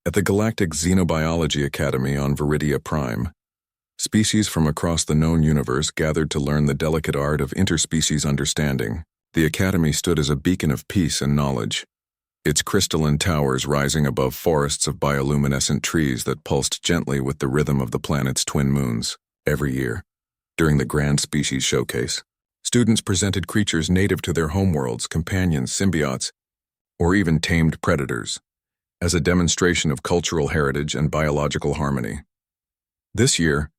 At the Galactic Xenobiology Academy on Viridia Prime, species from across the known universe gathered to learn the delicate art of interspecies understanding. The Academy stood as a beacon of peace and knowledge, its crystalline towers rising above forests of bioluminescent trees that pulsed gently with the rhythm of the planet's twin moons. Every year, during the Grand Species Showcase, students presented creatures native to their homeworlds, companions, symbiotes, or even tamed predators, as a demonstration of cultural heritage and biological harmony. This year,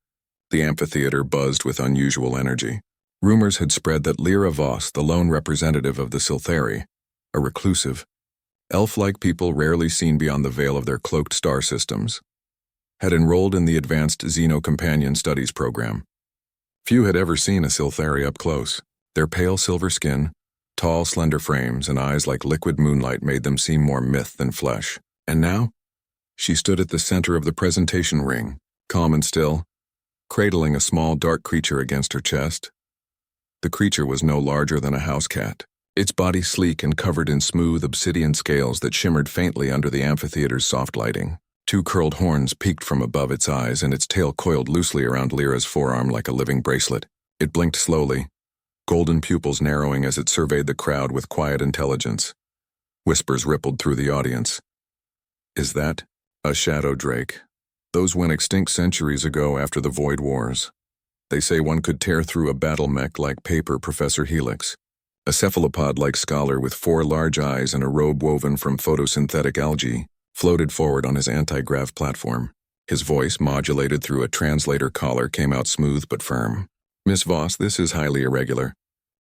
the amphitheater buzzed with unusual energy. Rumors had spread that Lyra Voss, the lone representative of the Siltheri, a reclusive, elf-like people rarely seen beyond the veil of their cloaked star systems, had enrolled in the Advanced Xeno Companion Studies program. Few had ever seen a Siltheri up close. Their pale silver skin, tall, slender frames, and eyes like liquid moonlight made them seem more myth than flesh. And now, she stood at the center of the presentation ring, calm and still, cradling a small, dark creature against her chest. The creature was no larger than a house cat, its body sleek and covered in smooth obsidian scales that shimmered faintly under the amphitheater's soft lighting. Two curled horns peeked from above its eyes, and its tail coiled loosely around Lyra's forearm like a living bracelet. It blinked slowly, golden pupils narrowing as it surveyed the crowd with quiet intelligence. Whispers rippled through the audience. Is that a shadow drake? Those went extinct centuries ago after the Void Wars. They say one could tear through a battle mech like paper. Professor Helix, a cephalopod-like scholar with 4 large eyes and a robe woven from photosynthetic algae, floated forward on his anti-grav platform. His voice, modulated through a translator collar, came out smooth but firm. Miss Voss, this is highly irregular.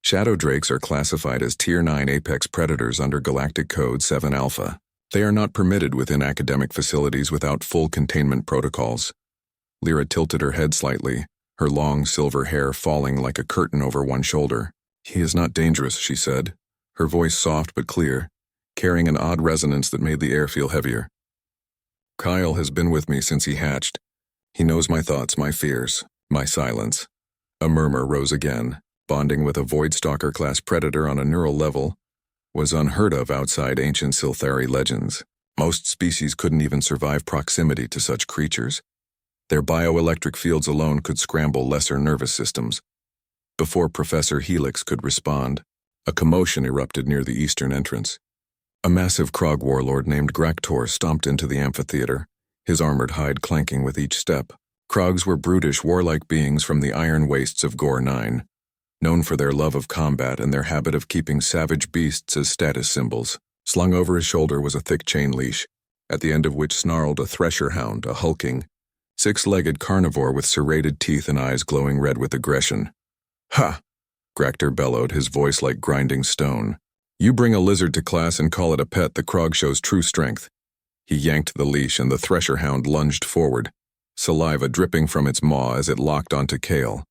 Shadow drakes are classified as Tier 9 apex predators under Galactic Code 7 Alpha. They are not permitted within academic facilities without full containment protocols. Lyra tilted her head slightly, her long silver hair falling like a curtain over one shoulder. He is not dangerous, she said, her voice soft but clear, carrying an odd resonance that made the air feel heavier. Kyle has been with me since he hatched. He knows my thoughts, my fears, my silence. A murmur rose again. Bonding with a Voidstalker-class predator on a neural level was unheard of outside ancient Siltheri legends. Most species couldn't even survive proximity to such creatures. Their bioelectric fields alone could scramble lesser nervous systems. Before Professor Helix could respond, a commotion erupted near the eastern entrance. A massive Krog warlord named Graktor stomped into the amphitheater, his armored hide clanking with each step. Krogs were brutish, warlike beings from the iron wastes of Gore 9, known for their love of combat and their habit of keeping savage beasts as status symbols. Slung over his shoulder was a thick chain leash, at the end of which snarled a thresher hound, a hulking, 6-legged carnivore with serrated teeth and eyes glowing red with aggression. Ha! Graktor bellowed, his voice like grinding stone. You bring a lizard to class and call it a pet, the Krog shows true strength. He yanked the leash and the thresher hound lunged forward, saliva dripping from its maw as it locked onto Kale.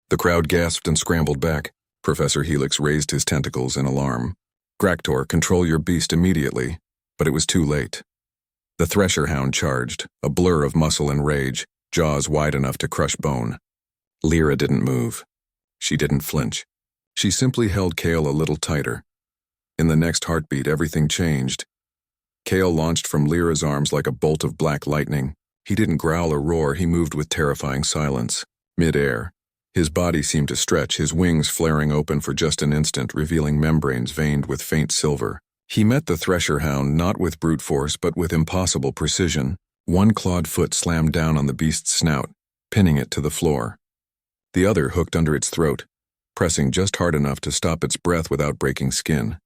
The crowd gasped and scrambled back. Professor Helix raised his tentacles in alarm. Graktor, control your beast immediately. But it was too late. The thresher hound charged, a blur of muscle and rage, jaws wide enough to crush bone. Lyra didn't move. She didn't flinch. She simply held Kale a little tighter. In the next heartbeat, everything changed. Kale launched from Lyra's arms like a bolt of black lightning. He didn't growl or roar, he moved with terrifying silence. Mid-air, his body seemed to stretch, his wings flaring open for just an instant, revealing membranes veined with faint silver. He met the thresher hound not with brute force, but with impossible precision. One clawed foot slammed down on the beast's snout, pinning it to the floor. The other hooked under its throat, pressing just hard enough to stop its breath without breaking skin.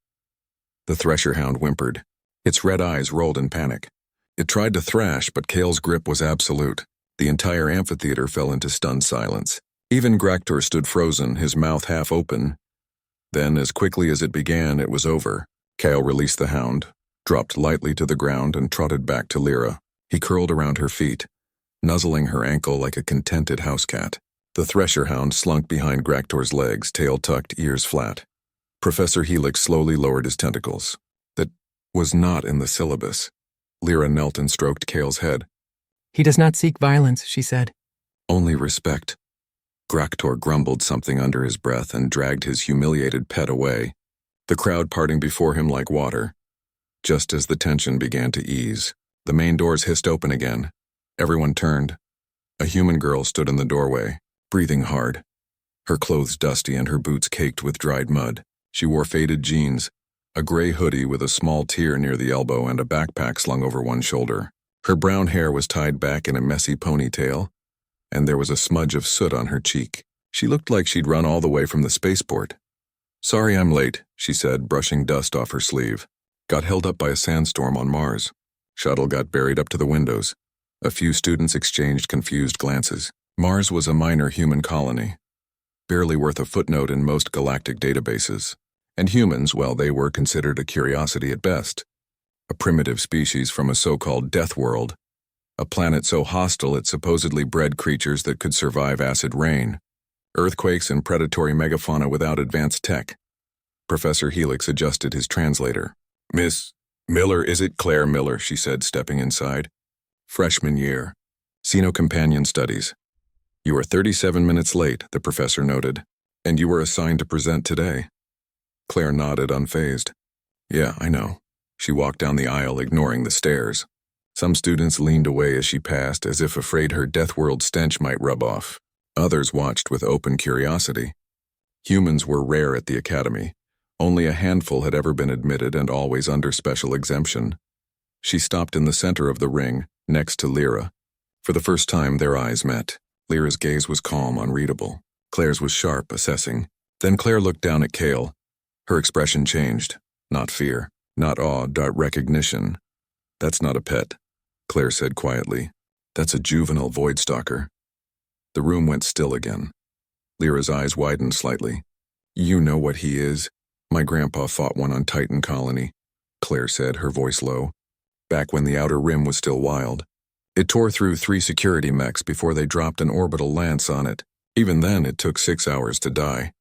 The thresher hound whimpered. Its red eyes rolled in panic. It tried to thrash, but Kale's grip was absolute. The entire amphitheater fell into stunned silence. Even Graktor stood frozen, his mouth half open. Then, as quickly as it began, it was over. Kale released the hound, dropped lightly to the ground, and trotted back to Lyra. He curled around her feet, nuzzling her ankle like a contented house cat. The thresher hound slunk behind Graktor's legs, tail tucked, ears flat. Professor Helix slowly lowered his tentacles. That was not in the syllabus. Lyra knelt and stroked Kale's head. He does not seek violence, she said. Only respect. Graktor grumbled something under his breath and dragged his humiliated pet away, the crowd parting before him like water, just as the tension began to ease. The main doors hissed open again. Everyone turned. A human girl stood in the doorway, breathing hard. Her clothes dusty and her boots caked with dried mud. She wore faded jeans, a gray hoodie with a small tear near the elbow and a backpack slung over one shoulder. Her brown hair was tied back in a messy ponytail, and there was a smudge of soot on her cheek. She looked like she'd run all the way from the spaceport. "Sorry I'm late," she said, brushing dust off her sleeve. "Got held up by a sandstorm on Mars. Shuttle got buried up to the windows." A few students exchanged confused glances. Mars was a minor human colony, barely worth a footnote in most galactic databases. And humans, well, they were considered a curiosity at best. A primitive species from a so-called Deathworld, a planet so hostile it supposedly bred creatures that could survive acid rain, earthquakes and predatory megafauna without advanced tech. Professor Helix adjusted his translator. "Miss Miller, is it Claire Miller?" she said, stepping inside. "Freshman year. Companion Studies." "You are 37 minutes late," the professor noted. "And you were assigned to present today." Claire nodded, unfazed. "Yeah, I know." She walked down the aisle, ignoring the stares. Some students leaned away as she passed, as if afraid her Deathworld stench might rub off. Others watched with open curiosity. Humans were rare at the academy. Only a handful had ever been admitted, and always under special exemption. She stopped in the center of the ring, next to Lyra. For the first time, their eyes met. Lyra's gaze was calm, unreadable. Claire's was sharp, assessing. Then Claire looked down at Kale. Her expression changed. Not fear, not awe, but recognition. "That's not a pet," Claire said quietly. "That's a juvenile void stalker." The room went still again. Lyra's eyes widened slightly. "You know what he is? My grandpa fought one on Titan Colony," Claire said, her voice low. "Back when the Outer Rim was still wild. It tore through 3 security mechs before they dropped an orbital lance on it. Even then, it took 6 hours to die."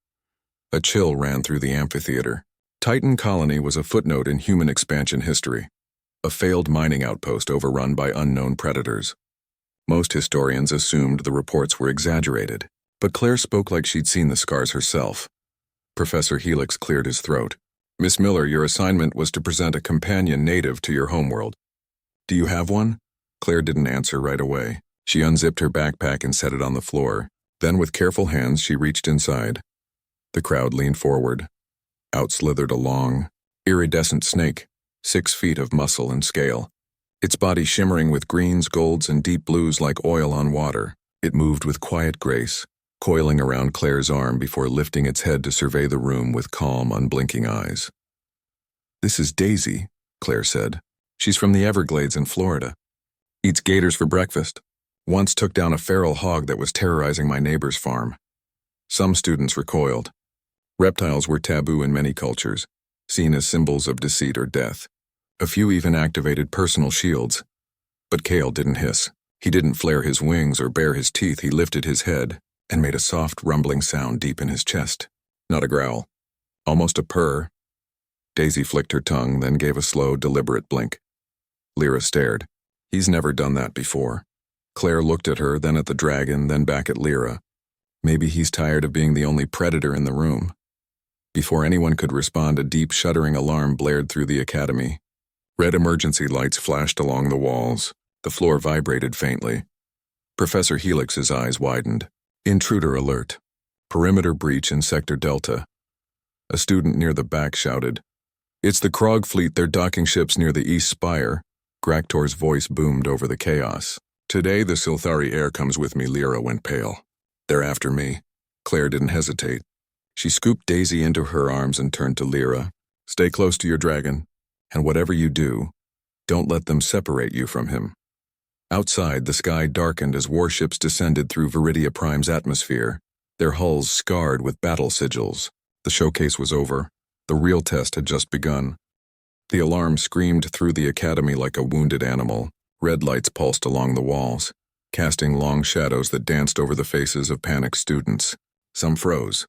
A chill ran through the amphitheater. Titan Colony was a footnote in human expansion history, a failed mining outpost overrun by unknown predators. Most historians assumed the reports were exaggerated, but Claire spoke like she'd seen the scars herself. Professor Helix cleared his throat. "Miss Miller, your assignment was to present a companion native to your homeworld. Do you have one?" Claire didn't answer right away. She unzipped her backpack and set it on the floor. Then with careful hands, she reached inside. The crowd leaned forward. Out slithered a long, iridescent snake, 6 feet of muscle and scale. Its body shimmering with greens, golds, and deep blues like oil on water. It moved with quiet grace, coiling around Claire's arm before lifting its head to survey the room with calm, unblinking eyes. "This is Daisy," Claire said. "She's from the Everglades in Florida. Eats gators for breakfast. Once took down a feral hog that was terrorizing my neighbor's farm." Some students recoiled. Reptiles were taboo in many cultures, seen as symbols of deceit or death. A few even activated personal shields. But Kale didn't hiss. He didn't flare his wings or bare his teeth. He lifted his head and made a soft, rumbling sound deep in his chest. Not a growl. Almost a purr. Daisy flicked her tongue, then gave a slow, deliberate blink. Lyra stared. He's never done that before. Claire looked at her, then at the dragon, then back at Lyra. Maybe he's tired of being the only predator in the room. Before anyone could respond, a deep, shuddering alarm blared through the academy. Red emergency lights flashed along the walls. The floor vibrated faintly. Professor Helix's eyes widened. Intruder alert. Perimeter breach in Sector Delta. A student near the back shouted, "It's the Krog fleet, they're docking ships near the East Spire." Graktor's voice boomed over the chaos. "Today the Silthari air comes with me." Lyra went pale. "They're after me." Claire didn't hesitate. She scooped Daisy into her arms and turned to Lyra. "Stay close to your dragon, and whatever you do, don't let them separate you from him." Outside, the sky darkened as warships descended through Viridia Prime's atmosphere, their hulls scarred with battle sigils. The showcase was over. The real test had just begun. The alarm screamed through the academy like a wounded animal. Red lights pulsed along the walls, casting long shadows that danced over the faces of panicked students. Some froze.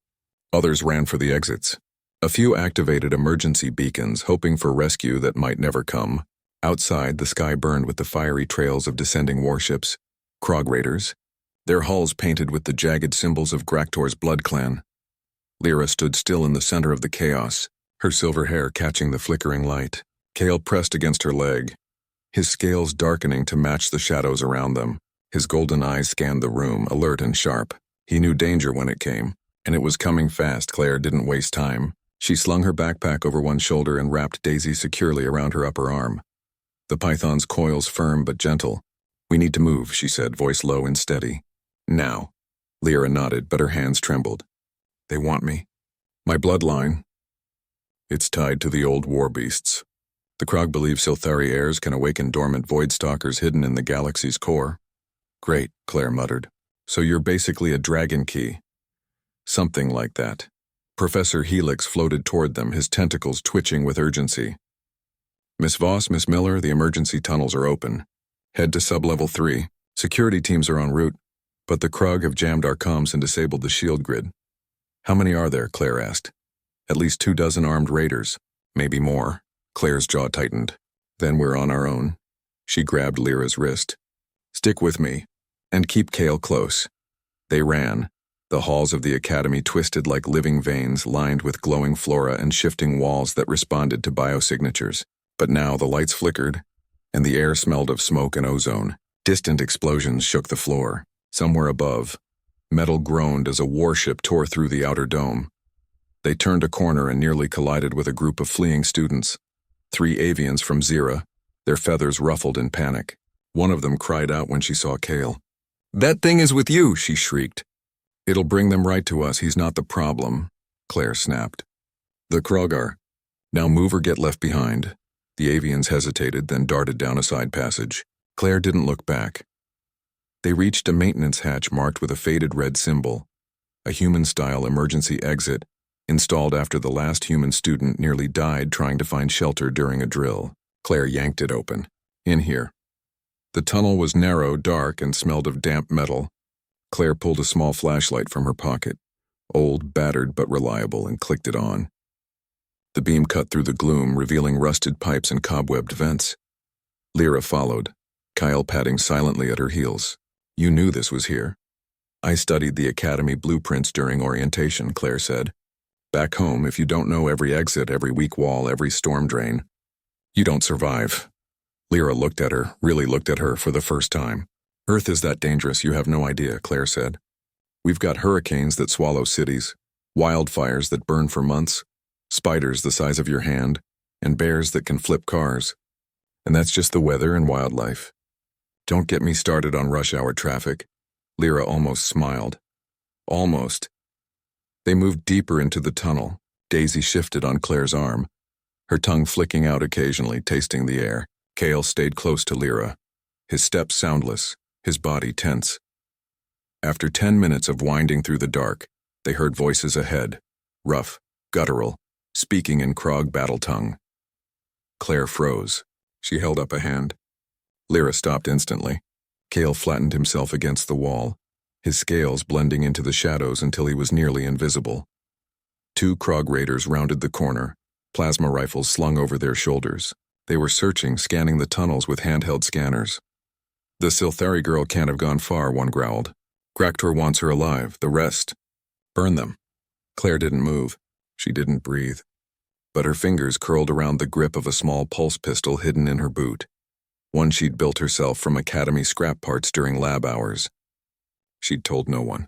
Others ran for the exits. A few activated emergency beacons, hoping for rescue that might never come. Outside, the sky burned with the fiery trails of descending warships. Krog raiders, their hulls painted with the jagged symbols of Graktor's blood clan. Lyra stood still in the center of the chaos, her silver hair catching the flickering light. Kale pressed against her leg. his scales darkening to match the shadows around them. His golden eyes scanned the room, alert and sharp. He knew danger when it came, and it was coming fast. Claire didn't waste time. She slung her backpack over one shoulder and wrapped Daisy securely around her upper arm. The python's coils firm but gentle. "We need to move," she said, voice low and steady. "Now." Lyra nodded, but her hands trembled. "They want me. My bloodline. It's tied to the old war beasts. The Krog believe Silthari heirs can awaken dormant void stalkers hidden in the galaxy's core." "Great," Claire muttered. "So you're basically a dragon key." "Something like that." Professor Helix floated toward them, his tentacles twitching with urgency. "Miss Voss, Miss Miller, the emergency tunnels are open. Head to sub-level 3. Security teams are en route, but the Krog have jammed our comms and disabled the shield grid." "How many are there?" Claire asked. "At least 24 armed raiders. Maybe more." Claire's jaw tightened. "Then we're on our own." She grabbed Lyra's wrist. "Stick with me, and keep Kale close." They ran. The halls of the academy twisted like living veins, lined with glowing flora and shifting walls that responded to biosignatures. But now the lights flickered, and the air smelled of smoke and ozone. Distant explosions shook the floor. Somewhere above, metal groaned as a warship tore through the outer dome. They turned a corner and nearly collided with a group of fleeing students. 3 avians from Zira, their feathers ruffled in panic. One of them cried out when she saw Kale. "That thing is with you," she shrieked. "It'll bring them right to us. He's not the problem," Claire snapped. "The Krogar. Now move or get left behind." The avians hesitated, then darted down a side passage. Claire didn't look back. They reached a maintenance hatch marked with a faded red symbol, a human-style emergency exit, installed after the last human student nearly died trying to find shelter during a drill. Claire yanked it open. "In here." The tunnel was narrow, dark, and smelled of damp metal. Claire pulled a small flashlight from her pocket, old, battered, but reliable, and clicked it on. The beam cut through the gloom, revealing rusted pipes and cobwebbed vents. Lyra followed, Kyle padding silently at her heels. "You knew this was here." "I studied the academy blueprints during orientation," Claire said. "Back home, if you don't know every exit, every weak wall, every storm drain, you don't survive." Lyra looked at her, really looked at her for the first time. "Earth is that dangerous, you have no idea," Claire said. "We've got hurricanes that swallow cities, wildfires that burn for months, spiders the size of your hand, and bears that can flip cars. And that's just the weather and wildlife. Don't get me started on rush hour traffic." Lyra almost smiled. Almost. They moved deeper into the tunnel. Daisy shifted on Claire's arm, her tongue flicking out occasionally, tasting the air. Kale stayed close to Lyra, his steps soundless, his body tense. After 10 minutes of winding through the dark, they heard voices ahead, rough, guttural, speaking in Krog battle tongue. Claire froze. She held up a hand. Lyra stopped instantly. Kale flattened himself against the wall, his scales blending into the shadows until he was nearly invisible. 2 Krog raiders rounded the corner, plasma rifles slung over their shoulders. They were searching, scanning the tunnels with handheld scanners. "The Silthari girl can't have gone far," one growled. "Graktor wants her alive, the rest. Burn them." Claire didn't move. She didn't breathe. But her fingers curled around the grip of a small pulse pistol hidden in her boot. One she'd built herself from academy scrap parts during lab hours. She'd told no one.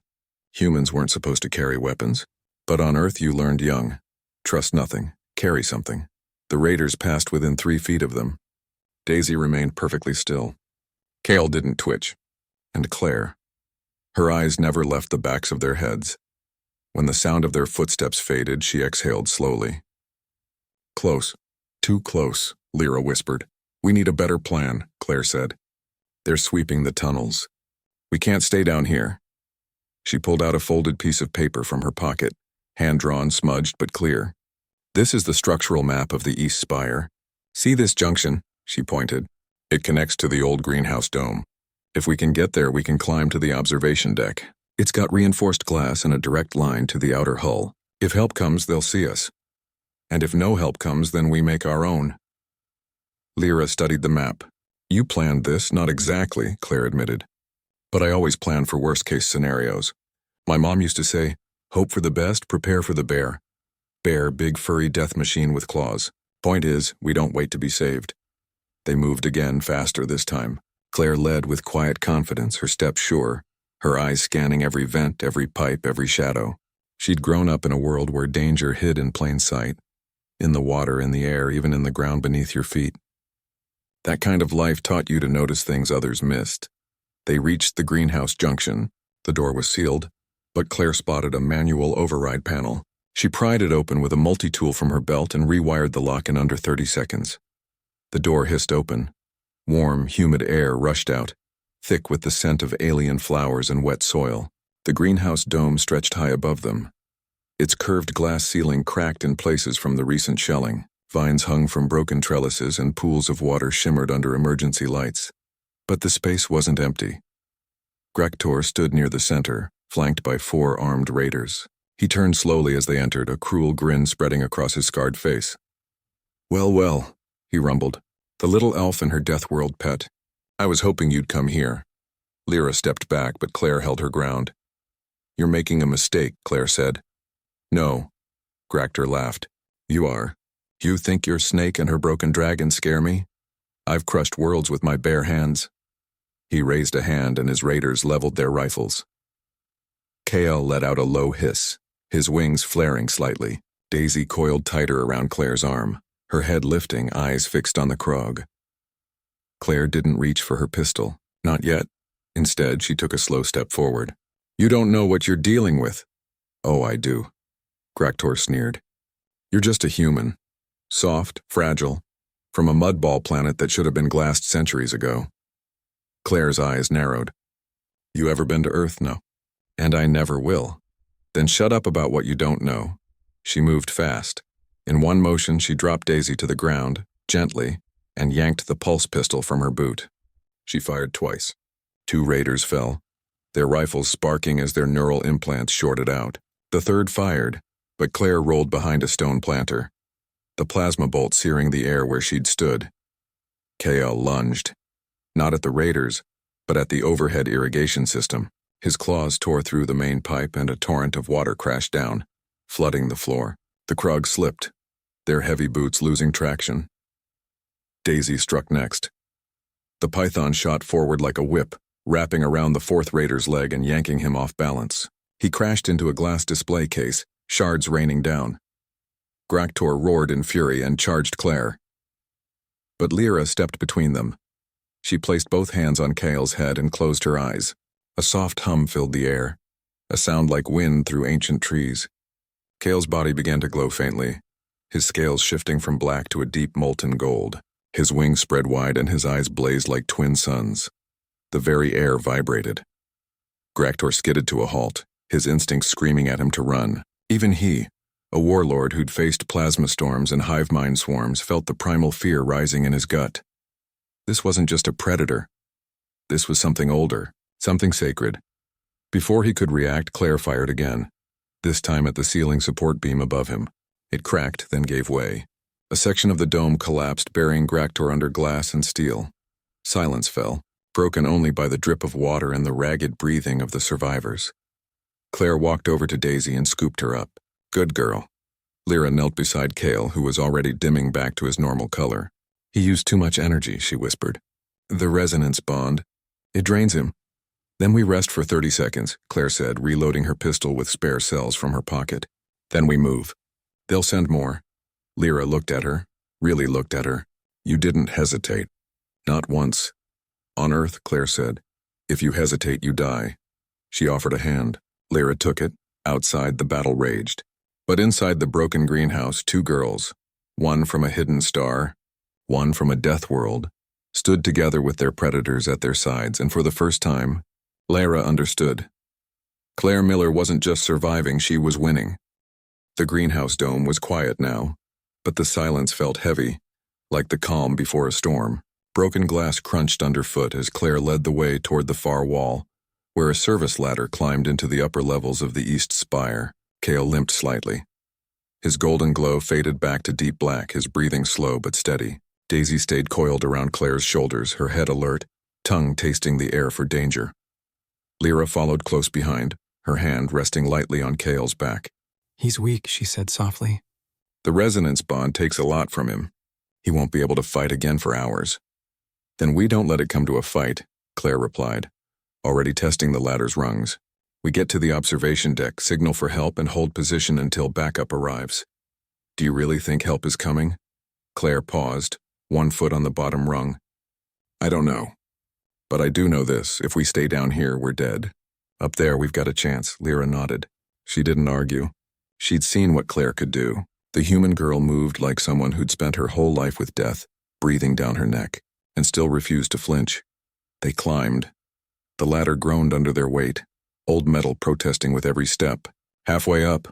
Humans weren't supposed to carry weapons. But on Earth you learned young. Trust nothing. Carry something. The raiders passed within 3 feet of them. Daisy remained perfectly still. Kale didn't twitch. And Claire. Her eyes never left the backs of their heads. When the sound of their footsteps faded, she exhaled slowly. "Close. Too close," Lyra whispered. "We need a better plan," Claire said. "They're sweeping the tunnels. We can't stay down here." She pulled out a folded piece of paper from her pocket, hand-drawn, smudged, but clear. "This is the structural map of the East Spire. See this junction?" She pointed. "It connects to the old greenhouse dome. If we can get there, we can climb to the observation deck. It's got reinforced glass and a direct line to the outer hull. If help comes, they'll see us. And if no help comes, then we make our own." Lyra studied the map. "You planned this, not exactly," Claire admitted. "But I always plan for worst-case scenarios. My mom used to say, hope for the best, prepare for the bear. Bear, big furry death machine with claws. Point is, we don't wait to be saved." They moved again, faster this time. Claire led with quiet confidence, her steps sure, her eyes scanning every vent, every pipe, every shadow. She'd grown up in a world where danger hid in plain sight, in the water, in the air, even in the ground beneath your feet. That kind of life taught you to notice things others missed. They reached the greenhouse junction. The door was sealed, but Claire spotted a manual override panel. She pried it open with a multi-tool from her belt and rewired the lock in under 30 seconds. The door hissed open. Warm, humid air rushed out, thick with the scent of alien flowers and wet soil. The greenhouse dome stretched high above them. Its curved glass ceiling cracked in places from the recent shelling. Vines hung from broken trellises and pools of water shimmered under emergency lights. But the space wasn't empty. Graktor stood near the center, flanked by 4 armed raiders. He turned slowly as they entered, a cruel grin spreading across his scarred face. "Well, well," he rumbled. "The little elf and her Deathworld pet. I was hoping you'd come here." Lyra stepped back, but Claire held her ground. "You're making a mistake," Claire said. "No." Graktor laughed. "You are. You think your snake and her broken dragon scare me? I've crushed worlds with my bare hands." He raised a hand and his raiders leveled their rifles. Kael let out a low hiss, his wings flaring slightly. Daisy coiled tighter around Claire's arm, her head lifting, eyes fixed on the Krog. Claire didn't reach for her pistol, not yet. Instead, she took a slow step forward. "You don't know what you're dealing with." "Oh, I do." Graktor sneered. "You're just a human. Soft, fragile, from a mudball planet that should have been glassed centuries ago." Claire's eyes narrowed. "You ever been to Earth? No. And I never will. Then shut up about what you don't know." She moved fast. In one motion, she dropped Daisy to the ground, gently, and yanked the pulse pistol from her boot. She fired twice. 2 raiders fell, their rifles sparking as their neural implants shorted out. The third fired, but Claire rolled behind a stone planter, the plasma bolt searing the air where she'd stood. Kael lunged, not at the raiders, but at the overhead irrigation system. His claws tore through the main pipe and a torrent of water crashed down, flooding the floor. The Krog slipped, their heavy boots losing traction. Daisy struck next. The python shot forward like a whip, wrapping around the 4th raider's leg and yanking him off balance. He crashed into a glass display case, shards raining down. Graktor roared in fury and charged Claire. But Lyra stepped between them. She placed both hands on Kael's head and closed her eyes. A soft hum filled the air, a sound like wind through ancient trees. Kael's body began to glow faintly, his scales shifting from black to a deep molten gold. His wings spread wide and his eyes blazed like twin suns. The very air vibrated. Graktor skidded to a halt, his instincts screaming at him to run. Even he, a warlord who'd faced plasma storms and hive mind swarms, felt the primal fear rising in his gut. This wasn't just a predator. This was something older, something sacred. Before he could react, Claire fired again, this time at the ceiling support beam above him. It cracked, then gave way. A section of the dome collapsed, burying Graktor under glass and steel. Silence fell, broken only by the drip of water and the ragged breathing of the survivors. Claire walked over to Daisy and scooped her up. "Good girl." Lyra knelt beside Kael, who was already dimming back to his normal color. "He used too much energy," she whispered. "The resonance bond. It drains him." "Then we rest for 30 seconds, Claire said, reloading her pistol with spare cells from her pocket. "Then we move. They'll send more." Lyra looked at her, really looked at her. "You didn't hesitate. Not once." "On Earth," Claire said, "if you hesitate, you die." She offered a hand. Lyra took it. Outside, the battle raged. But inside the broken greenhouse, 2 girls, one from a hidden star, one from a death world, stood together with their predators at their sides, and for the first time, Lyra understood. Claire Miller wasn't just surviving, she was winning. The greenhouse dome was quiet now, but the silence felt heavy, like the calm before a storm. Broken glass crunched underfoot as Claire led the way toward the far wall, where a service ladder climbed into the upper levels of the east spire. Kael limped slightly. His golden glow faded back to deep black, his breathing slow but steady. Daisy stayed coiled around Claire's shoulders, her head alert, tongue tasting the air for danger. Lyra followed close behind, her hand resting lightly on Kael's back. "He's weak," she said softly. "The resonance bond takes a lot from him. He won't be able to fight again for hours." Then we don't let it come to a fight, Claire replied, already testing the ladder's rungs. We get to the observation deck, signal for help, and hold position until backup arrives. Do you really think help is coming? Claire paused, one foot on the bottom rung. I don't know. But I do know this, if we stay down here, we're dead. Up there, we've got a chance, Lyra nodded. She didn't argue. She'd seen what Claire could do. The human girl moved like someone who'd spent her whole life with death, breathing down her neck, and still refused to flinch. They climbed. The ladder groaned under their weight, old metal protesting with every step. Halfway up,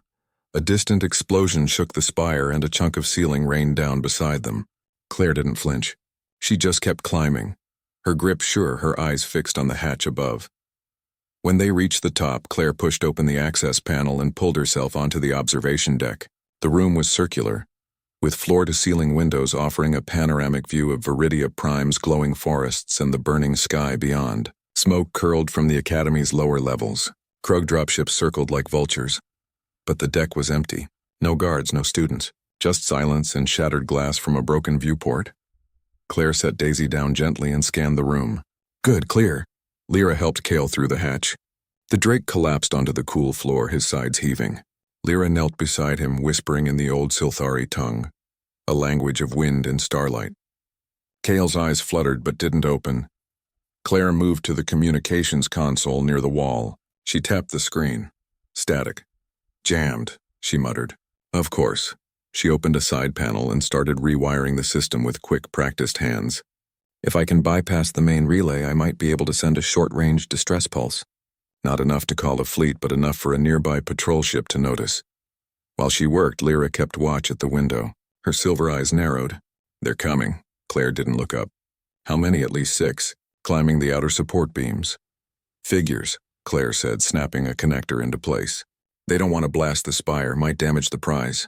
a distant explosion shook the spire and a chunk of ceiling rained down beside them. Claire didn't flinch. She just kept climbing, her grip sure, her eyes fixed on the hatch above. When they reached the top, Claire pushed open the access panel and pulled herself onto the observation deck. The room was circular, with floor-to-ceiling windows offering a panoramic view of Viridia Prime's glowing forests and the burning sky beyond. Smoke curled from the Academy's lower levels. Krug dropships circled like vultures. But the deck was empty. No guards, no students. Just silence and shattered glass from a broken viewport. Claire set Daisy down gently and scanned the room. Good, clear. Lyra helped Kale through the hatch. The Drake collapsed onto the cool floor, his sides heaving. Lyra knelt beside him, whispering in the old Silthari tongue, a language of wind and starlight. Kale's eyes fluttered but didn't open. Claire moved to the communications console near the wall. She tapped the screen. Static. Jammed, she muttered. Of course. She opened a side panel and started rewiring the system with quick, practiced hands. If I can bypass the main relay, I might be able to send a short-range distress pulse. Not enough to call a fleet, but enough for a nearby patrol ship to notice. While she worked, Lyra kept watch at the window. Her silver eyes narrowed. They're coming. Claire didn't look up. How many? At least 6, climbing the outer support beams. Figures, Claire said, snapping a connector into place. They don't want to blast the spire, might damage the prize.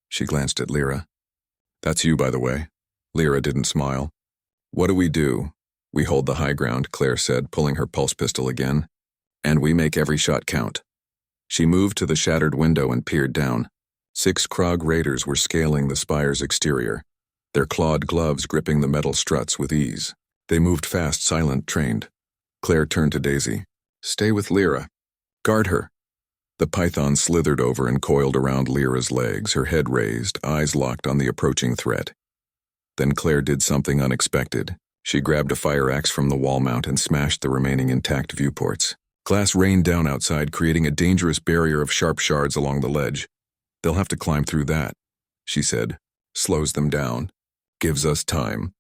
She glanced at Lyra. That's you, by the way. Lyra didn't smile. What do? We hold the high ground, Claire said, pulling her pulse pistol again. And we make every shot count. She moved to the shattered window and peered down. 6 Krog raiders were scaling the spire's exterior, their clawed gloves gripping the metal struts with ease. They moved fast, silent, trained. Claire turned to Daisy. Stay with Lyra. Guard her. The python slithered over and coiled around Lyra's legs, her head raised, eyes locked on the approaching threat. Then Claire did something unexpected. She grabbed a fire axe from the wall mount and smashed the remaining intact viewports. Glass rained down outside, creating a dangerous barrier of sharp shards along the ledge. They'll have to climb through that, she said. Slows them down. Gives us time.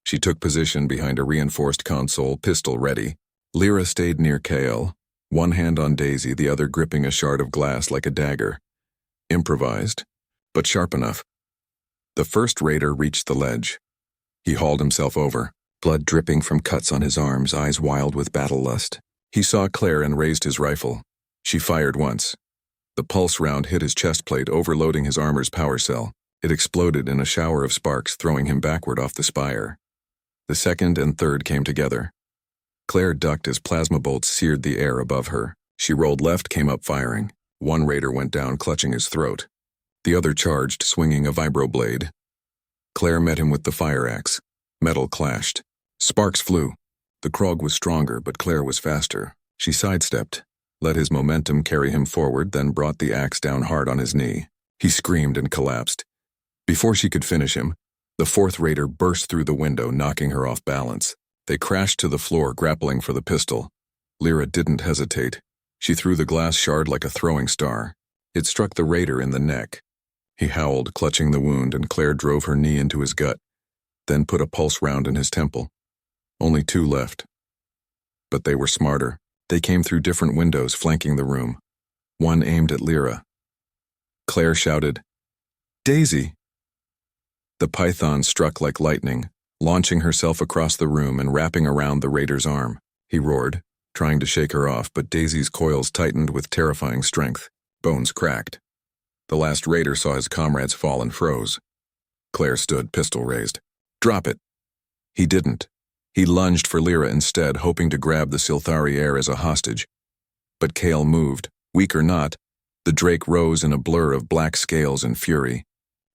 She took position behind a reinforced console, pistol ready. Lyra stayed near Kale, one hand on Daisy, the other gripping a shard of glass like a dagger. Improvised, but sharp enough. The first raider reached the ledge. He hauled himself over, blood dripping from cuts on his arms, eyes wild with battle lust. He saw Claire and raised his rifle. She fired once. The pulse round hit his chest plate, overloading his armor's power cell. It exploded in a shower of sparks, throwing him backward off the spire. The second and third came together. Claire ducked as plasma bolts seared the air above her. She rolled left, came up firing. One raider went down, clutching his throat. The other charged, swinging a vibroblade. Claire met him with the fire axe. Metal clashed. Sparks flew. The Krog was stronger, but Claire was faster. She sidestepped, let his momentum carry him forward, then brought the axe down hard on his knee. He screamed and collapsed. Before she could finish him, the fourth raider burst through the window, knocking her off balance. They crashed to the floor, grappling for the pistol. Lyra didn't hesitate. She threw the glass shard like a throwing star. It struck the raider in the neck. He howled, clutching the wound, and Claire drove her knee into his gut, then put a pulse round in his temple. Only 2 left. But they were smarter. They came through different windows, flanking the room. One aimed at Lyra. Claire shouted, Daisy! The python struck like lightning, launching herself across the room and wrapping around the raider's arm. He roared, trying to shake her off, but Daisy's coils tightened with terrifying strength. Bones cracked. The last raider saw his comrades fall and froze. Claire stood, pistol raised. Drop it! He didn't. He lunged for Lyra instead, hoping to grab the Silthari heir as a hostage. But Kale moved. Weak or not, the Drake rose in a blur of black scales and fury.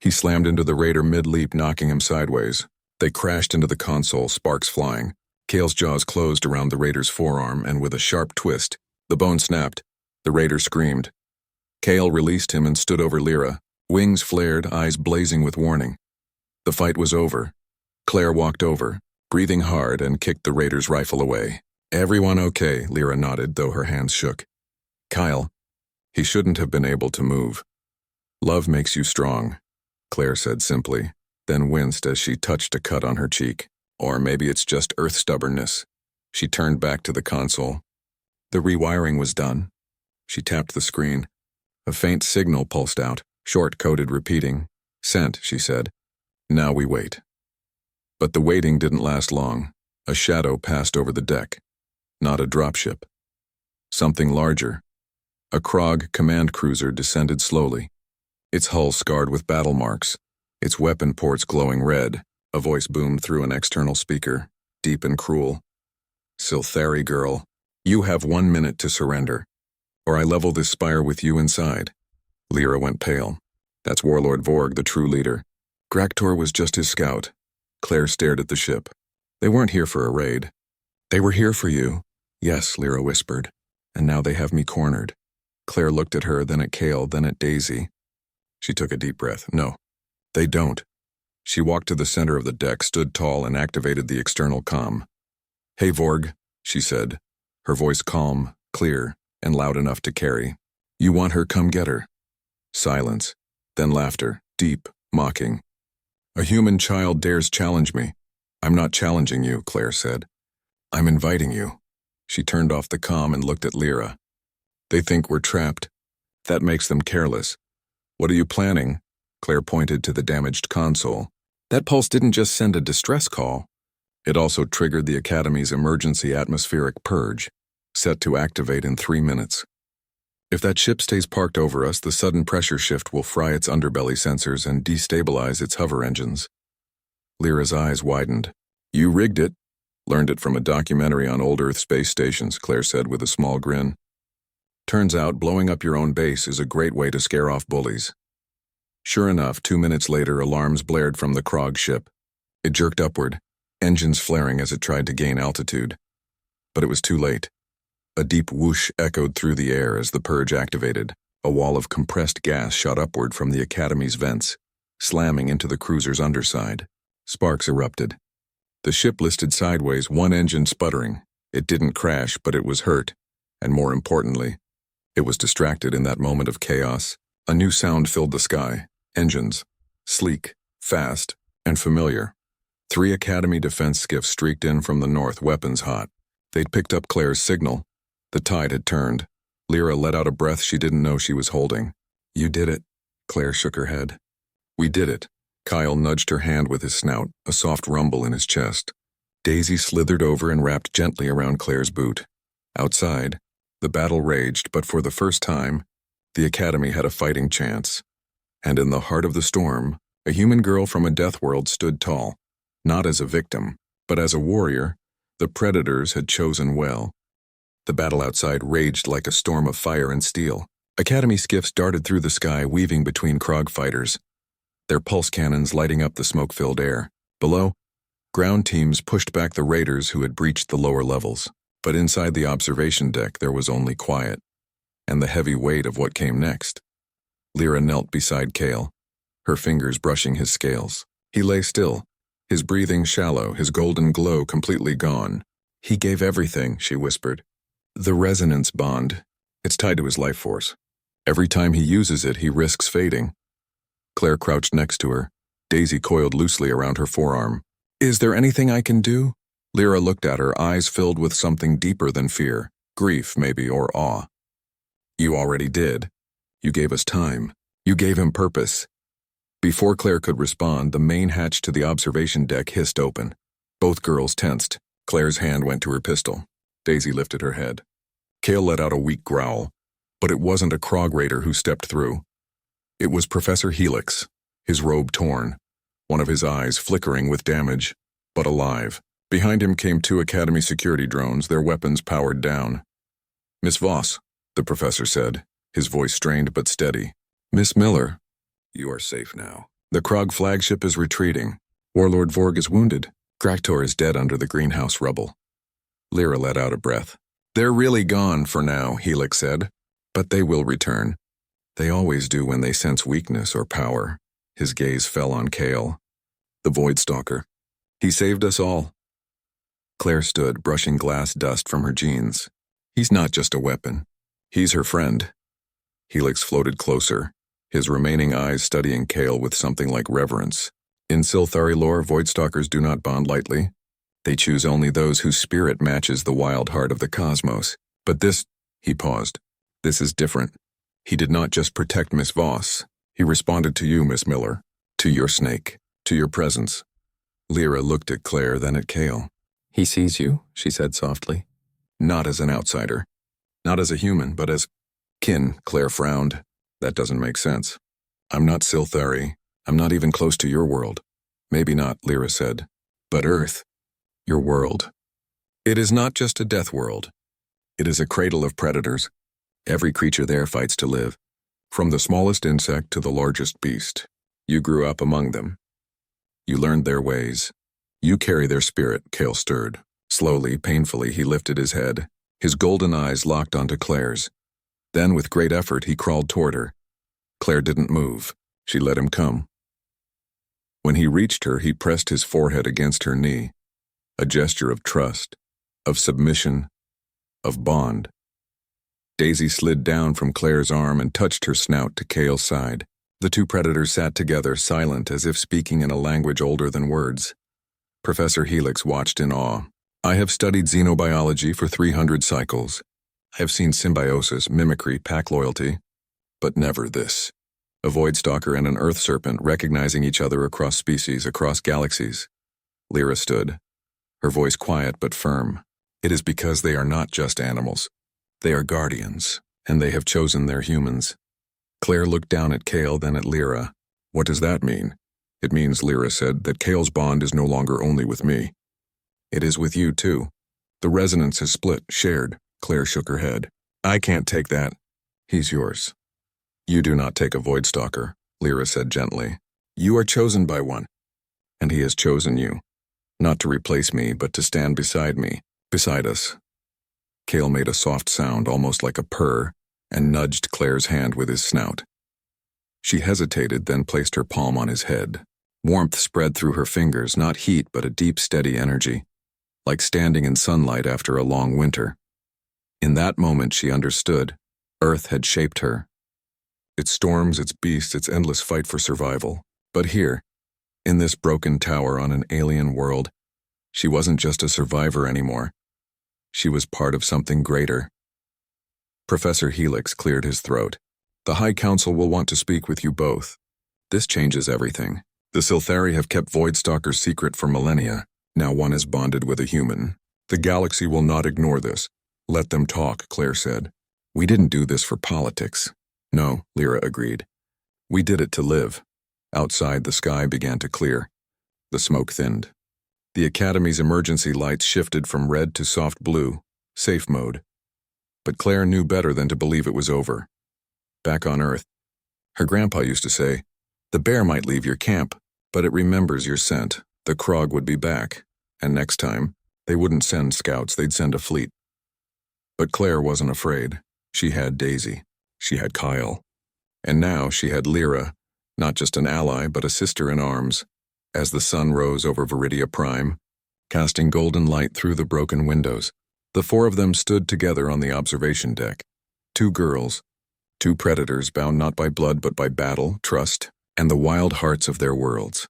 He slammed into the raider mid-leap, knocking him sideways. They crashed into the console, sparks flying. Kale's jaws closed around the Raider's forearm, and with a sharp twist, the bone snapped. The Raider screamed. Kale released him and stood over Lyra, wings flared, eyes blazing with warning. The fight was over. Claire walked over, breathing hard, and kicked the Raider's rifle away. "Everyone okay?" Lyra nodded, though her hands shook. "Kyle." He shouldn't have been able to move. "Love makes you strong," Claire said simply, then winced as she touched a cut on her cheek. Or maybe it's just Earth stubbornness. She turned back to the console. The rewiring was done. She tapped the screen. A faint signal pulsed out, short-coded repeating. "Sent," she said. "Now we wait." But the waiting didn't last long. A shadow passed over the deck. Not a dropship. Something larger. A Krog command cruiser descended slowly, its hull scarred with battle marks, its weapon ports glowing red. A voice boomed through an external speaker, deep and cruel. "Silthari girl, you have 1 minute to surrender, or I level this spire with you inside." Lyra went pale. That's Warlord Vorg, the true leader. Graktor was just his scout. Claire stared at the ship. They weren't here for a raid. "They were here for you." "Yes," Lyra whispered. "And now they have me cornered." Claire looked at her, then at Kale, then at Daisy. She took a deep breath. "No, they don't." She walked to the center of the deck, stood tall, and activated the external comm. "Hey, Vorg," she said, her voice calm, clear, and loud enough to carry. "You want her, come get her." Silence, then laughter, deep, mocking. "A human child dares challenge me." "I'm not challenging you," Claire said. "I'm inviting you." She turned off the comm and looked at Lyra. "They think we're trapped. That makes them careless. What are you planning?" Claire pointed to the damaged console. "That pulse didn't just send a distress call. It also triggered the Academy's emergency atmospheric purge, set to activate in 3 minutes. If that ship stays parked over us, the sudden pressure shift will fry its underbelly sensors and destabilize its hover engines." Lyra's eyes widened. "You rigged it." "Learned it from a documentary on old Earth space stations," Claire said with a small grin. "Turns out blowing up your own base is a great way to scare off bullies." Sure enough, 2 minutes later, alarms blared from the Krog ship. It jerked upward, engines flaring as it tried to gain altitude. But it was too late. A deep whoosh echoed through the air as the purge activated. A wall of compressed gas shot upward from the Academy's vents, slamming into the cruiser's underside. Sparks erupted. The ship listed sideways, one engine sputtering. It didn't crash, but it was hurt. And more importantly, it was distracted in that moment of chaos. A new sound filled the sky. Engines. Sleek, fast, and familiar. 3 Academy defense skiffs streaked in from the north, weapons hot. They'd picked up Claire's signal. The tide had turned. Lyra let out a breath she didn't know she was holding. "You did it." Claire shook her head. "We did it." Kyle nudged her hand with his snout, a soft rumble in his chest. Daisy slithered over and wrapped gently around Claire's boot. Outside, the battle raged, but for the first time, the Academy had a fighting chance. And in the heart of the storm, a human girl from a Deathworld stood tall, not as a victim, but as a warrior. The predators had chosen well. The battle outside raged like a storm of fire and steel. Academy skiffs darted through the sky, weaving between Krog fighters, their pulse cannons lighting up the smoke-filled air. Below, ground teams pushed back the raiders who had breached the lower levels. But inside the observation deck there was only quiet, and the heavy weight of what came next. Lyra knelt beside Kale, her fingers brushing his scales. He lay still, his breathing shallow, his golden glow completely gone. "He gave everything," she whispered. "The resonance bond. It's tied to his life force. Every time he uses it, he risks fading." Claire crouched next to her, Daisy coiled loosely around her forearm. "Is there anything I can do?" Lyra looked at her, eyes filled with something deeper than fear, grief maybe, or awe. "You already did. You gave us time. You gave him purpose." Before Claire could respond, the main hatch to the observation deck hissed open. Both girls tensed. Claire's hand went to her pistol. Daisy lifted her head. Kale let out a weak growl, but it wasn't a Krog raider who stepped through. It was Professor Helix, his robe torn, one of his eyes flickering with damage, but alive. Behind him came 2 Academy security drones, their weapons powered down. "Miss Voss," the professor said, his voice strained but steady. "Miss Miller." "You are safe now. The Krog flagship is retreating. Warlord Vorg is wounded. Graktor is dead under the greenhouse rubble. Lyra let out a breath. They're really gone for now, Helix said. But they will return. They always do when they sense weakness or power. His gaze fell on Kale, the Voidstalker. He saved us all. Claire stood, brushing glass dust from her jeans. He's not just a weapon. He's her friend. Helix floated closer, his remaining eyes studying Kale with something like reverence. In Silthari lore, Voidstalkers do not bond lightly. They choose only those whose spirit matches the wild heart of the cosmos. But this, he paused, this is different. He did not just protect Miss Voss. He responded to you, Miss Miller, to your snake, to your presence. Lyra looked at Claire, then at Kale. He sees you, she said softly. Not as an outsider. Not as a human, but as kin, Claire frowned. That doesn't make sense. I'm not Silthari. I'm not even close to your world. Maybe not, Lyra said. But Earth, your world. It is not just a death world. It is a cradle of predators. Every creature there fights to live. From the smallest insect to the largest beast. You grew up among them. You learned their ways. You carry their spirit, Kale stirred. Slowly, painfully, he lifted his head. His golden eyes locked onto Claire's. Then, with great effort, he crawled toward her. Claire didn't move. She let him come. When he reached her, he pressed his forehead against her knee. A gesture of trust, of submission, of bond. Daisy slid down from Claire's arm and touched her snout to Kale's side. The two predators sat together, silent, as if speaking in a language older than words. Professor Helix watched in awe. I have studied xenobiology for 300 cycles. I have seen symbiosis, mimicry, pack loyalty, but never this. A Voidstalker and an Earth Serpent recognizing each other across species, across galaxies. Lyra stood, her voice quiet but firm. It is because they are not just animals. They are guardians, and they have chosen their humans. Claire looked down at Kale, then at Lyra. What does that mean? It means, Lyra said, that Kale's bond is no longer only with me. It is with you, too. The resonance is split, shared. Claire shook her head. I can't take that. He's yours. You do not take a Voidstalker, Lyra said gently. You are chosen by one. And he has chosen you. Not to replace me, but to stand beside me, beside us. Kale made a soft sound, almost like a purr, and nudged Claire's hand with his snout. She hesitated, then placed her palm on his head. Warmth spread through her fingers, not heat, but a deep, steady energy, like standing in sunlight after a long winter. In that moment, she understood. Earth had shaped her. Its storms, its beasts, its endless fight for survival. But here, in this broken tower on an alien world, she wasn't just a survivor anymore. She was part of something greater. Professor Helix cleared his throat. The High Council will want to speak with you both. This changes everything. The Silthari have kept Voidstalkers secret for millennia. Now one is bonded with a human. The galaxy will not ignore this. Let them talk, Claire said. We didn't do this for politics. No, Lyra agreed. We did it to live. Outside, the sky began to clear. The smoke thinned. The Academy's emergency lights shifted from red to soft blue, safe mode. But Claire knew better than to believe it was over. Back on Earth, her grandpa used to say, the bear might leave your camp, but it remembers your scent. The Krog would be back, and next time, they wouldn't send scouts, they'd send a fleet. But Claire wasn't afraid. She had Daisy. She had Kyle. And now she had Lyra, not just an ally, but a sister in arms. As the sun rose over Viridia Prime, casting golden light through the broken windows, the four of them stood together on the observation deck. Two girls, two predators bound not by blood but by battle, trust, and the wild hearts of their worlds.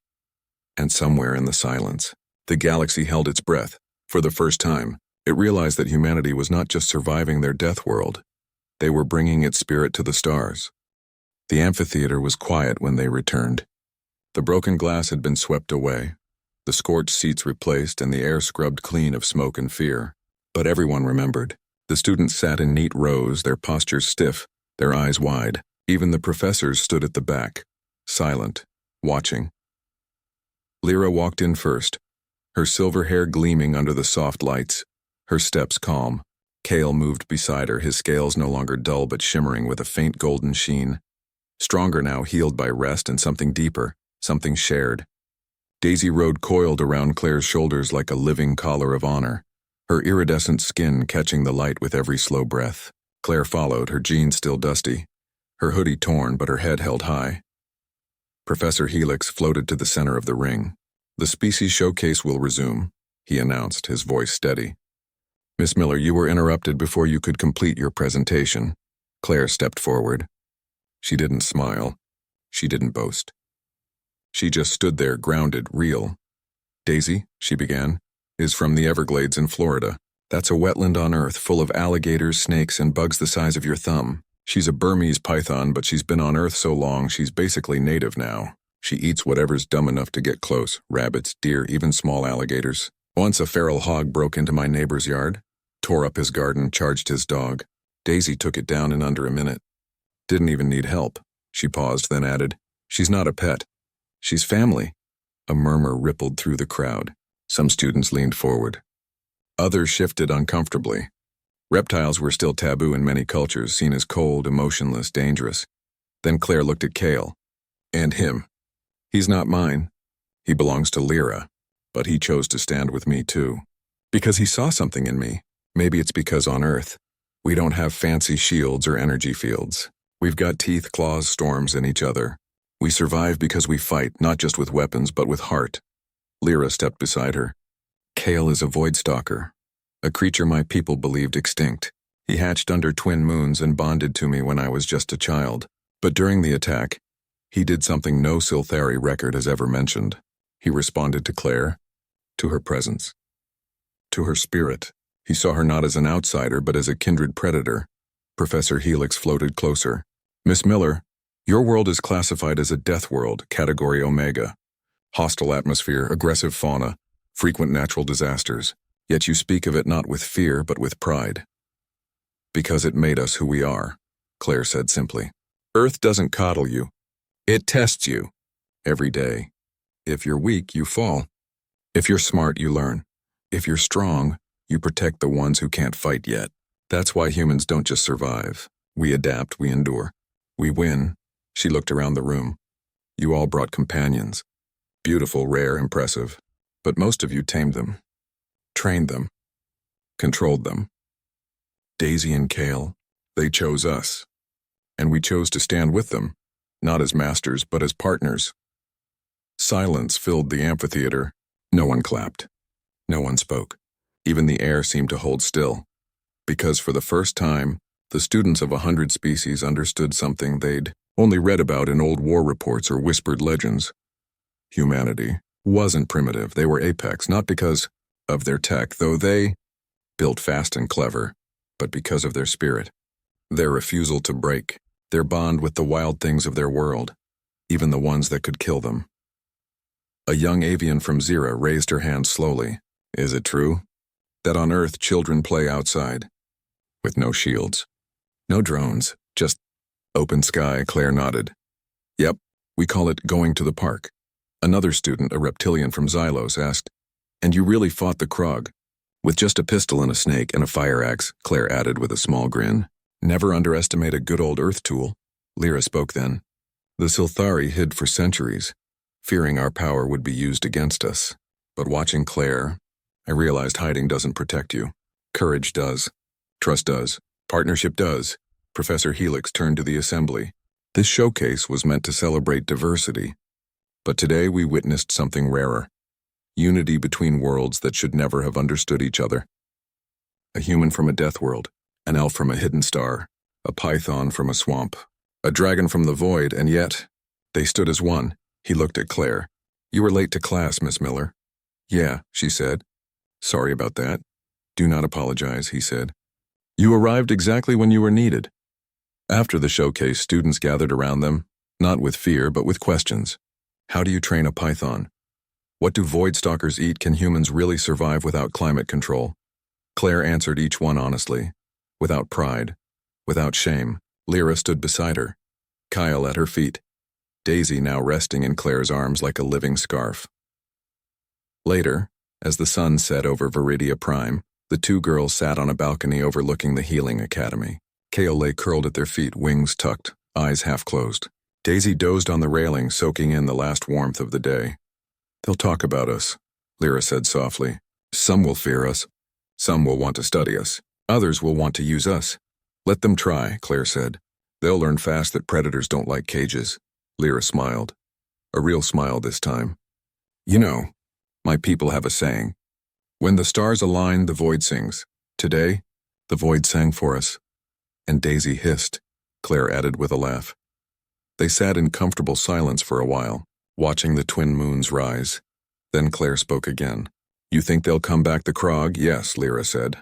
And somewhere in the silence, the galaxy held its breath. For the first time, it realized that humanity was not just surviving their death world. They were bringing its spirit to the stars. The amphitheater was quiet when they returned. The broken glass had been swept away, the scorched seats replaced, and the air scrubbed clean of smoke and fear. But everyone remembered. The students sat in neat rows, their postures stiff, their eyes wide. Even the professors stood at the back, silent, watching. Lyra walked in first, her silver hair gleaming under the soft lights, her steps calm. Kale moved beside her, his scales no longer dull but shimmering with a faint golden sheen. Stronger now, healed by rest and something deeper, something shared. Daisy rode coiled around Claire's shoulders like a living collar of honor, her iridescent skin catching the light with every slow breath. Claire followed, her jeans still dusty, her hoodie torn but her head held high. Professor Helix floated to the center of the ring. "The species showcase will resume," he announced, his voice steady. "Miss Miller, you were interrupted before you could complete your presentation." Claire stepped forward. She didn't smile. She didn't boast. She just stood there, grounded, real. "Daisy," she began, "is from the Everglades in Florida. That's a wetland on Earth full of alligators, snakes, and bugs the size of your thumb. She's a Burmese python, but she's been on Earth so long she's basically native now. She eats whatever's dumb enough to get close, rabbits, deer, even small alligators. Once a feral hog broke into my neighbor's yard, tore up his garden, charged his dog. Daisy took it down in under a minute. Didn't even need help." She paused, then added, "She's not a pet. She's family." A murmur rippled through the crowd. Some students leaned forward. Others shifted uncomfortably. Reptiles were still taboo in many cultures, seen as cold, emotionless, dangerous. Then Claire looked at Kale. "And him. He's not mine. He belongs to Lyra. But he chose to stand with me too. Because he saw something in me. Maybe it's because on Earth, we don't have fancy shields or energy fields. We've got teeth, claws, storms in each other. We survive because we fight, not just with weapons, but with heart." Lyra stepped beside her. "Kale is a void stalker, a creature my people believed extinct. He hatched under twin moons and bonded to me when I was just a child. But during the attack, he did something no Silthari record has ever mentioned. He responded to Claire, to her presence, to her spirit. He saw her not as an outsider, but as a kindred predator." Professor Helix floated closer. "Miss Miller, your world is classified as a death world, category Omega. Hostile atmosphere, aggressive fauna, frequent natural disasters. Yet you speak of it not with fear, but with pride." "Because it made us who we are," Claire said simply. "Earth doesn't coddle you. It tests you. Every day. If you're weak, you fall. If you're smart, you learn. If you're strong, you protect the ones who can't fight yet. That's why humans don't just survive. We adapt, we endure. We win." She looked around the room. "You all brought companions. Beautiful, rare, impressive. But most of you tamed them. Trained them. Controlled them. Daisy and Kale, they chose us. And we chose to stand with them, not as masters, but as partners." Silence filled the amphitheater. No one clapped. No one spoke. Even the air seemed to hold still. Because for the first time, the students of 100 species understood something they'd only read about in old war reports or whispered legends. Humanity wasn't primitive. They were apex, not because of their tech, though they built fast and clever, but because of their spirit, their refusal to break, their bond with the wild things of their world, even the ones that could kill them. A young avian from Zira raised her hand slowly. "Is it true that on Earth children play outside, with no shields, no drones, just open sky?" Claire nodded. "Yep, we call it going to the park." Another student, a reptilian from Xylos, asked, "And you really fought the Krog?" "With just a pistol and a snake and a fire axe," Claire added with a small grin. "Never underestimate a good old Earth tool." Lyra spoke then. "The Silthari hid for centuries, fearing our power would be used against us. But watching Claire, I realized hiding doesn't protect you. Courage does. Trust does. Partnership does." Professor Helix turned to the assembly. "This showcase was meant to celebrate diversity. But today we witnessed something rarer. Unity between worlds that should never have understood each other. A human from a death world, an elf from a hidden star, a python from a swamp, a dragon from the void, and yet they stood as one." He looked at Claire. "You were late to class, Miss Miller." "Yeah," she said. "Sorry about that." "Do not apologize," he said. "You arrived exactly when you were needed." After the showcase, students gathered around them, not with fear, but with questions. How do you train a python? What do void stalkers eat? Can humans really survive without climate control? Claire answered each one honestly, without pride, without shame. Lyra stood beside her, Kyle at her feet, Daisy now resting in Claire's arms like a living scarf. Later, as the sun set over Viridia Prime, the two girls sat on a balcony overlooking the Healing Academy. Kale lay curled at their feet, wings tucked, eyes half closed. Daisy dozed on the railing, soaking in the last warmth of the day. They'll talk about us, Lyra said softly. Some will fear us. Some will want to study us. Others will want to use us. Let them try, Claire said. They'll learn fast that predators don't like cages. Lyra smiled. A real smile this time. You know, my people have a saying. When the stars align, the void sings. Today, the void sang for us. And Daisy hissed, Claire added with a laugh. They sat in comfortable silence for a while, watching the twin moons rise. Then Claire spoke again. You think they'll come back the Krog? Yes, Lyra said.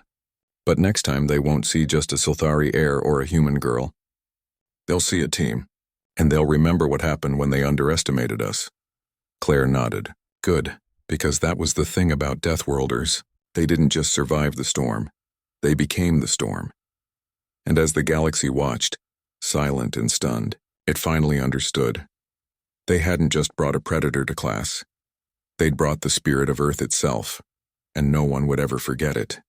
But next time they won't see just a Silthari heir or a human girl. They'll see a team, and they'll remember what happened when they underestimated us. Claire nodded. Good, because that was the thing about Deathworlders. They didn't just survive the storm. They became the storm. And as the galaxy watched, silent and stunned, it finally understood. They hadn't just brought a predator to class. They'd brought the spirit of Earth itself, and no one would ever forget it.